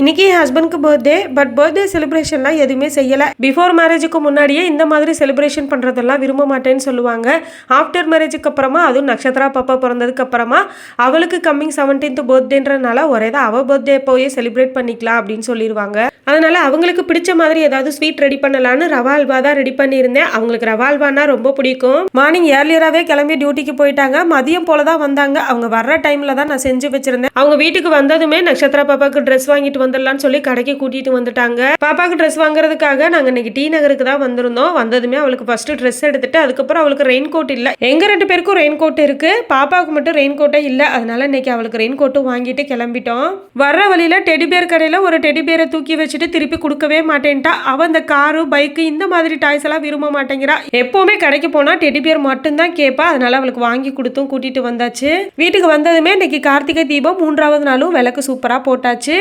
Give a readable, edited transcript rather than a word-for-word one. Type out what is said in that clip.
இன்னைக்கு என் ஹஸ்பண்ட்க்கு birthday. But birthday செலிப்ரேஷன்லாம் எதுவுமே செய்யலை. பிஃபோர் மேரேஜுக்கு முன்னாடியே இந்த மாதிரி செலிப்ரேஷன் பண்ணுறதெல்லாம் விரும்ப மாட்டேன்னு சொல்லுவாங்க. ஆஃப்டர் மேரேஜுக்கு அப்புறமா, அதுவும் நக்ஷத்ரா பாப்பா பிறந்ததுக்கு அப்புறமா அவளுக்கு கம்மிங் 17th பர்த்டேன்றனால ஒரே தான் அவள் பர்த்டே போயே செலிப்ரேட் பண்ணிக்கலாம் அப்படின்னு சொல்லிடுவாங்க. அதனால அவங்களுக்கு பிடிச்ச மாதிரி ஏதாவது ஸ்வீட் ரெடி பண்ணலான்னு ரவா அல்வா தான் ரெடி பண்ணியிருந்தேன். அவங்களுக்கு ரவா அல்வானா ரொம்ப பிடிக்கும். மார்னிங் ஏர்லியராகவே கிளம்பி டியூட்டிக்கு போயிட்டாங்க. மதியம் போல தான் வந்தாங்க. அவங்க வர்ற டைமில் தான் நான் செஞ்சு வச்சிருந்தேன். அவங்க வீட்டுக்கு வந்ததுமே நக்ஷத்ரா பாப்பாவுக்கு ட்ரெஸ் வாங்கிட்டு வந்துடலாம்னு சொல்லி கடைக்கு கூட்டிட்டு வந்துட்டாங்க. பாப்பாவுக்கு ட்ரெஸ் வாங்குறதுக்காக நாங்க இன்னைக்கு டி நகருக்கு தான் வந்திருந்தோம். வந்ததுமே அவளுக்கு ஃபர்ஸ்ட் ட்ரெஸ் எடுத்துட்டு அதுக்கப்புறம் அவளுக்கு ரெயின் கோட் இல்ல. எங்க 2 பேருக்கும் ரெயின் கோட் இருக்கு. பாப்பாவுக்கு மட்டும் ரெயின் கோட்டே இல்ல. அதனால இன்னைக்கு அவளுக்கு ரெயின் கோட்டும் வாங்கிட்டு கிளம்பிட்டோம். வர்ற வழியில டெடி பேர் கடையில ஒரு டெடி பேரை தூக்கி வச்சுட்டு திருப்பி கொடுக்கவே மாட்டேன்ட்டா. அவ இந்த காரு பைக்கு இந்த மாதிரி டாய்ஸ் எல்லாம் விரும்ப மாட்டேங்கிறா. எப்பவுமே கடைக்கு போனா டெடி பேர் மட்டும் தான் கேட்பா. அதனால அவளுக்கு வாங்கி கொடுத்தும் கூட்டிட்டு வந்தாச்சு. வீட்டுக்கு வந்ததுமே இன்னைக்கு கார்த்திகை தீபம் 3வது நாளும் விளக்கு சூப்பரா போட்டாச்சு.